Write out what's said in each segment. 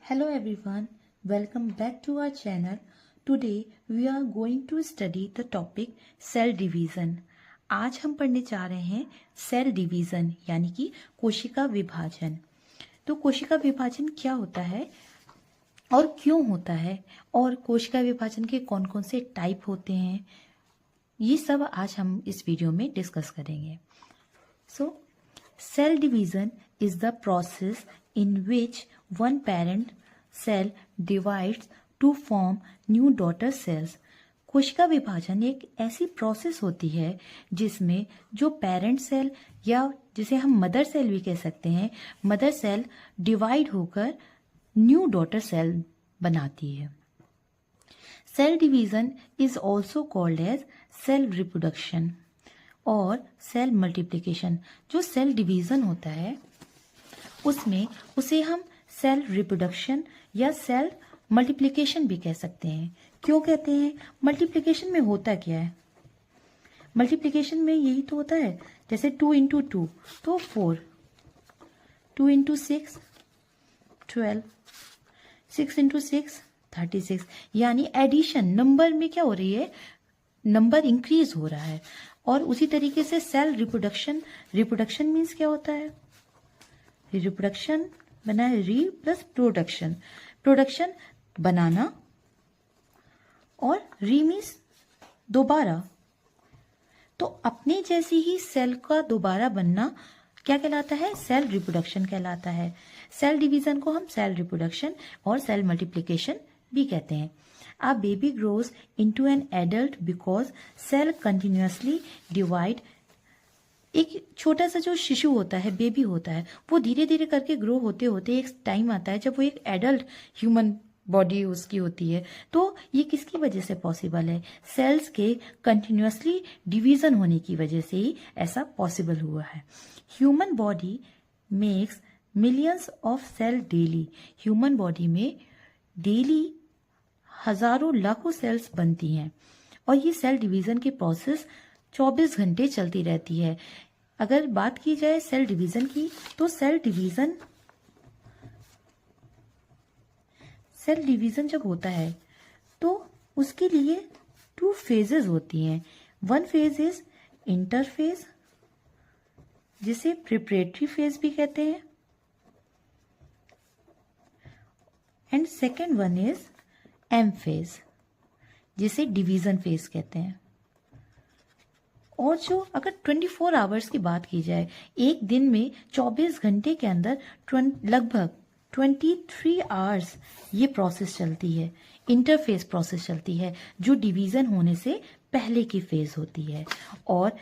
Hello everyone, welcome back to our channel. Today we are going to study the topic cell division. आज हम पढ़ने जा रहे हैं सेल डिवीजन यानी कि कोशिका विभाजन। तो कोशिका विभाजन क्या होता है और क्यों होता है और कोशिका विभाजन के कौन कौन से टाइप होते हैं, ये सब आज हम इस वीडियो में डिस्कस करेंगे। सो cell division is the process in which one parent cell divides to form new daughter cells. कोशिका विभाजन एक ऐसी प्रोसेस होती है जिसमें जो पेरेंट सेल या जिसे हम मदर सेल भी कह सकते हैं, मदर सेल डिवाइड होकर न्यू डॉटर सेल बनाती है। Cell division is also called as cell reproduction और सेल मल्टीप्लिकेशन। जो सेल डिवीजन होता है उसमें उसे हम सेल रिप्रोडक्शन या सेल मल्टीप्लिकेशन भी कह सकते हैं। क्यों कहते हैं? मल्टीप्लिकेशन में होता क्या है? मल्टीप्लिकेशन में यही तो होता है, जैसे 2 इंटू 2 तो 4, 2 इंटू 6 12, 6 इंटू 6 36, यानी एडिशन नंबर में क्या हो रही है, नंबर इंक्रीज हो रहा है। और उसी तरीके से सेल रिप्रोडक्शन, रिप्रोडक्शन मीन्स क्या होता है? रिप्रोडक्शन बना है री प्लस प्रोडक्शन, प्रोडक्शन बनाना और री मीन्स दोबारा। तो अपने जैसी ही सेल का दोबारा बनना क्या कहलाता है? सेल रिप्रोडक्शन कहलाता है। सेल डिवीजन को हम सेल रिप्रोडक्शन और सेल मल्टीप्लिकेशन भी कहते हैं। A baby grows into an adult because cell continuously divide. एक छोटा सा जो शिशु होता है, बेबी होता है, वो धीरे धीरे करके ग्रो होते होते एक टाइम आता है जब वो एक एडल्ट ह्यूमन बॉडी उसकी होती है। तो ये किसकी वजह से पॉसिबल है? सेल्स के कंटिन्यूसली डिवीजन होने की वजह से ही ऐसा पॉसिबल हुआ है। Human body makes millions of cell daily. Human body में डेली हजारों लाखों सेल्स बनती हैं और ये सेल डिवीजन की प्रोसेस 24 घंटे चलती रहती है। अगर बात की जाए सेल डिवीजन की तो सेल डिवीजन जब होता है तो उसके लिए 2 फेजेस होती हैं। वन फेज इज इंटरफेज, जिसे प्रिपरेटरी फेज भी कहते हैं, and second one is M phase, जिसे डिवीजन फेज कहते हैं। और जो अगर 24 आवर्स की बात की जाए, एक दिन में 24 घंटे के अंदर लगभग 23 आवर्स ये प्रोसेस चलती है, इंटरफेज प्रोसेस चलती है, जो डिवीजन होने से पहले की फेज होती है। और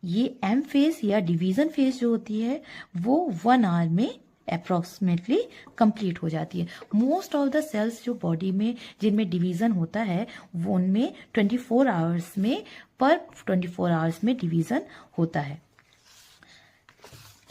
ये एम फेज या डिवीजन फेज जो होती है वो 1 आवर में अप्रोक्सीमेटली कंप्लीट हो जाती है। मोस्ट ऑफ द सेल्स जो बॉडी में जिनमें डिवीजन होता है वो उनमें 24 आवर्स में, पर 24 आवर्स में डिवीजन होता है।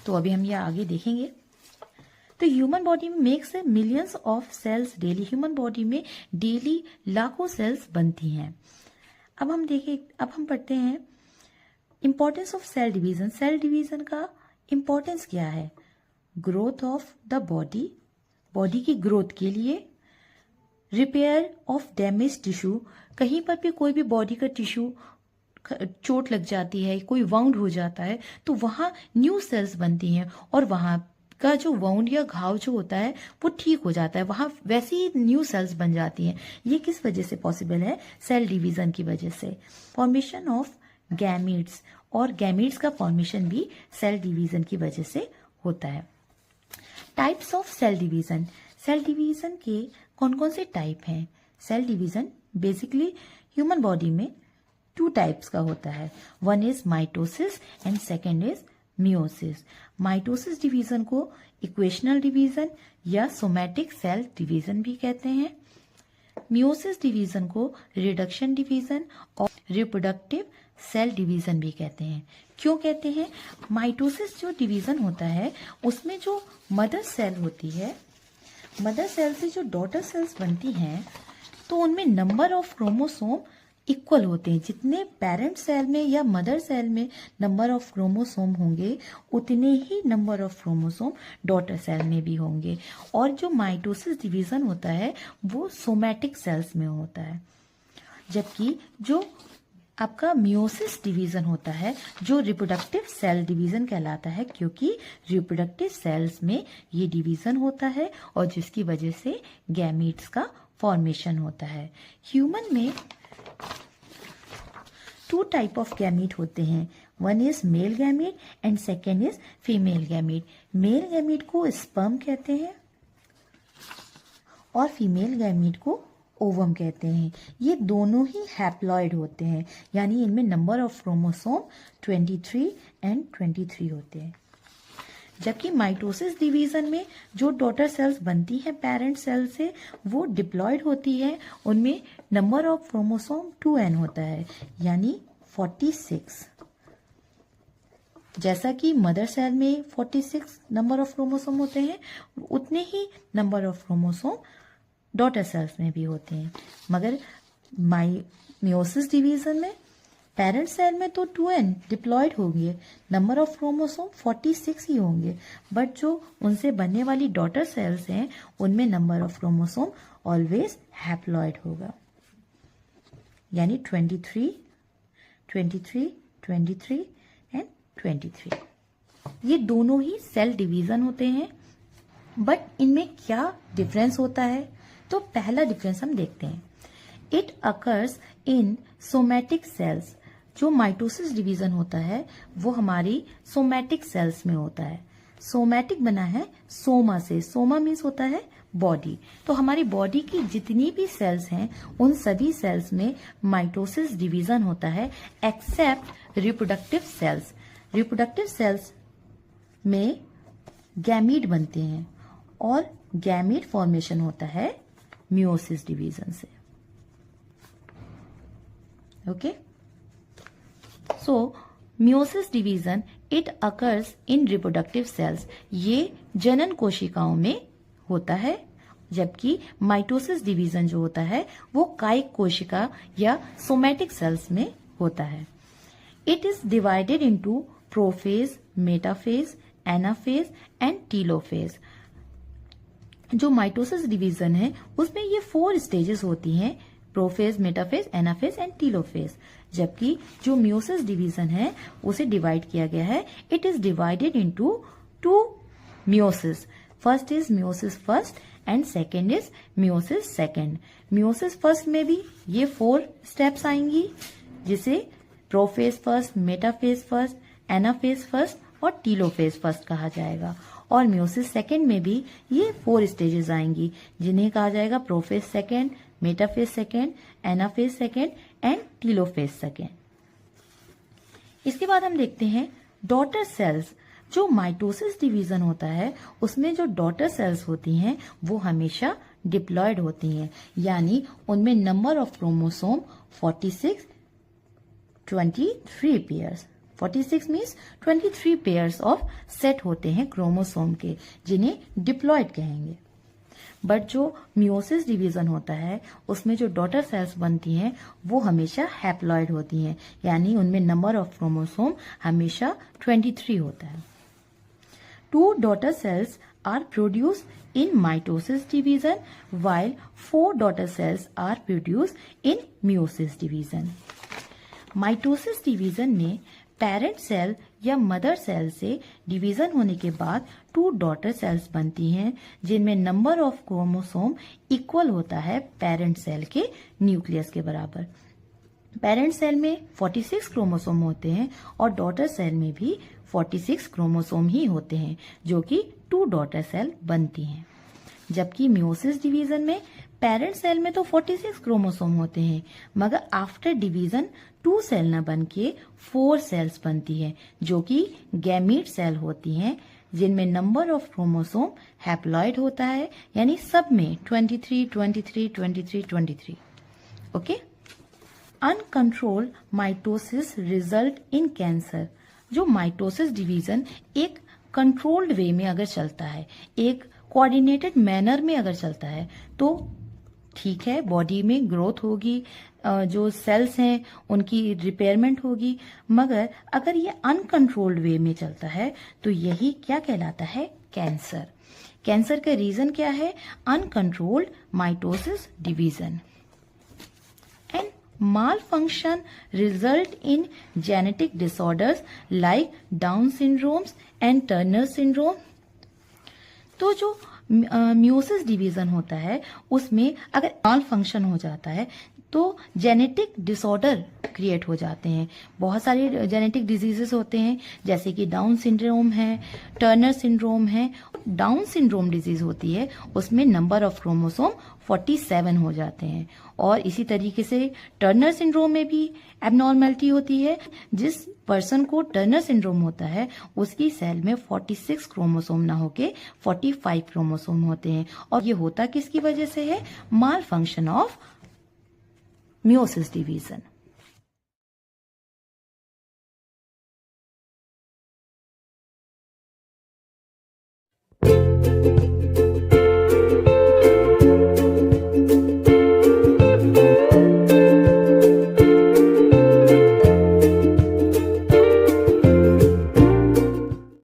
तो अभी हम ये आगे देखेंगे। तो ह्यूमन बॉडी में makes millions of cells daily. Human body में डेली लाखों सेल्स बनती हैं। अब हम पढ़ते हैं importance of cell division. Cell division का इंपॉर्टेंस क्या है? Growth of the body, body की ग्रोथ के लिए, रिपेयर ऑफ डैमेज टिश्यू, कहीं पर भी कोई भी बॉडी का टिश्यू चोट लग जाती है, कोई वाउंड हो जाता है तो वहां न्यू सेल्स बनती हैं और वहां का जो वाउंड या घाव जो होता है वो ठीक हो जाता है, वहां वैसे ही न्यू सेल्स बन जाती हैं। ये किस वजह से पॉसिबल है? सेल डिवीजन की वजह से। फॉर्मेशन ऑफ गैमीट्स, और गैमीट्स का फॉर्मेशन भी सेल डिवीजन की वजह से होता है। Types of cell division. Cell division के कौन कौन से टाइप हैं? Cell division basically human body में 2 टाइप्स का होता है। One is mitosis and second is meiosis. Mitosis division को इक्वेशनल डिवीजन या सोमैटिक सेल डिवीजन भी कहते हैं। मियोसिस डिवीजन को रिडक्शन डिवीजन और रिप्रोडक्टिव सेल डिवीजन भी कहते हैं। क्यों कहते हैं? माइटोसिस जो डिवीजन होता है उसमें जो मदर सेल होती है, मदर सेल से जो डॉटर सेल्स बनती हैं तो उनमें नंबर ऑफ क्रोमोसोम इक्वल होते हैं। जितने पेरेंट सेल में या मदर सेल में नंबर ऑफ क्रोमोसोम होंगे उतने ही number of chromosome daughter cell में भी होंगे। और जो माइटोसिस डिवीजन होता है वो सोमैटिक सेल्स में होता है, जबकि जो आपका मियोसिस डिवीजन होता है जो रिप्रोडक्टिव सेल डिवीजन कहलाता है, क्योंकि रिप्रोडक्टिव सेल्स में ये डिवीजन होता है और जिसकी वजह से गैमीट्स का फॉर्मेशन होता है। ह्यूमन में 2 टाइप ऑफ गैमीट होते हैं, one is male gamete and second is female gamete. Male gamete को स्पर्म कहते हैं और फीमेल गैमीट को ओवम कहते हैं। ये दोनों ही हैप्लॉइड होते हैं, यानी इनमें नंबर ऑफ क्रोमोसोम 23 एंड 23 होते हैं। जबकि माइटोसिस डिवीजन में जो डॉटर सेल्स बनती हैं पेरेंट सेल से वो डिप्लॉयड होती है, उनमें नंबर ऑफ क्रोमोसोम 2n होता है, यानी 46। जैसा कि मदर सेल में 46 नंबर ऑफ क्रोमोसोम होते हैं, उतने ही number of chromosome daughter cells में भी होते हैं। मगर मियोसिस डिवीजन में पेरेंट सेल में तो 2n डिप्लॉयड होंगे, नंबर ऑफ क्रोमोसोम 46 ही होंगे, बट जो उनसे बनने वाली डॉटर सेल्स हैं उनमें number of chromosome always haploid होगा, यानी 23, 23, 23 एंड 23। ये दोनों ही सेल डिवीजन होते हैं, बट इनमें क्या डिफरेंस होता है? तो पहला डिफरेंस हम देखते हैं। It occurs in somatic cells. जो माइटोसिस डिवीजन होता है वो हमारी सोमैटिक सेल्स में होता है। सोमैटिक बना है सोमा से, सोमा मीन्स होता है बॉडी। तो हमारी बॉडी की जितनी भी सेल्स हैं उन सभी सेल्स में माइटोसिस डिवीजन होता है, except reproductive cells. Reproductive cells में गैमीट बनते हैं और गैमीट फॉर्मेशन होता है मियोसिस डिवीजन से। Okay, so meiosis division it occurs in reproductive cells. ये जनन कोशिकाओं में होता है, जबकि माइटोसिस डिवीजन जो होता है वो कायिक कोशिका या सोमैटिक सेल्स में होता है। It is divided into prophase, metaphase, anaphase and telophase. जो माइटोसिस डिवीजन है उसमें ये 4 स्टेजेस होती हैं, prophase, metaphase, anaphase and telophase. जबकि जो मियोसिस डिवीजन है उसे डिवाइड किया गया है, it is divided into 2 meiosis. First is meiosis first and second is meiosis second. Meiosis first में भी ये 4 स्टेप्स आएंगी, जिसे prophase first, metaphase first, anaphase first और टीलोफेज फर्स्ट कहा जाएगा। और मियोसिस सेकेंड में भी ये 4 स्टेजेस आएंगी, जिन्हें कहा जाएगा prophase second, metaphase second, anaphase second and telophase second. इसके बाद हम देखते हैं डॉटर सेल्स। जो माइटोसिस डिवीजन होता है उसमें जो डॉटर सेल्स होती हैं वो हमेशा डिप्लॉयड होती हैं, यानी उनमें number of chromosome 46, 23 pairs. 46 means 23 pairs of set होते हैं क्रोमोसोम के, जिन्हें डिप्लॉयड कहेंगे। बट जो मियोसिस डिवीजन होता है उसमें जो डॉटर सेल्स बनती हैं वो हमेशा हैप्लॉयड होती हैं, यानी उनमें नंबर ऑफ क्रोमोसोम हमेशा 23 होता है। 2 daughter cells are produced in mitosis division while 4 daughter cells are produced in meiosis division. Mitosis division में पेरेंट सेल या मदर सेल से डिवीजन होने के बाद 2 डॉटर सेल्स बनती हैं, जिनमें नंबर ऑफ क्रोमोसोम इक्वल होता है पेरेंट सेल के न्यूक्लियस के बराबर। पेरेंट सेल में 46 क्रोमोसोम होते हैं और डॉटर सेल में भी 46 क्रोमोसोम ही होते हैं, जो कि 2 डॉटर सेल बनती हैं। जबकि मियोसिस डिवीजन में पेरेंट सेल में तो 46 क्रोमोसोम होते हैं, मगर आफ्टर डिवीजन 2 सेल न बन के 4 सेल्स बनती हैं, जो कि गैमीट सेल होती हैं, जिनमें नंबर ऑफ क्रोमोसोम हैप्लॉइड होता है, यानी सब में 23, 23, 23, 23। Okay. Uncontrolled mitosis result in cancer. जो माइटोसिस डिवीजन एक कंट्रोल्ड वे में अगर चलता है, एक कोऑर्डिनेटेड मैनर में अगर चलता है, तो ठीक है, बॉडी में ग्रोथ होगी, जो सेल्स हैं उनकी रिपेयरमेंट होगी, मगर अगर ये अनकंट्रोल्ड वे में चलता है तो यही क्या कहलाता है? कैंसर। कैंसर का रीजन क्या है? Uncontrolled mitosis division. And malfunction result in genetic disorders like Down syndromes and Turner syndrome। तो जो म्यूसिस डिवीजन होता है उसमें अगर माल फंक्शन हो जाता है तो जेनेटिक डिसऑर्डर क्रिएट हो जाते हैं। बहुत सारे जेनेटिक डिजीजेस होते हैं जैसे कि डाउन सिंड्रोम है, टर्नर सिंड्रोम है। डाउन सिंड्रोम डिजीज होती है उसमें नंबर ऑफ क्रोमोसोम 47 हो जाते हैं, और इसी तरीके से टर्नर सिंड्रोम में भी एबनॉर्मेलिटी होती है। जिस पर्सन को टर्नर सिंड्रोम होता है उसकी सेल में 46 क्रोमोसोम ना होके 45 क्रोमोसोम होते हैं, और ये होता किसकी वजह से है? माल फंक्शन ऑफ meiosis division।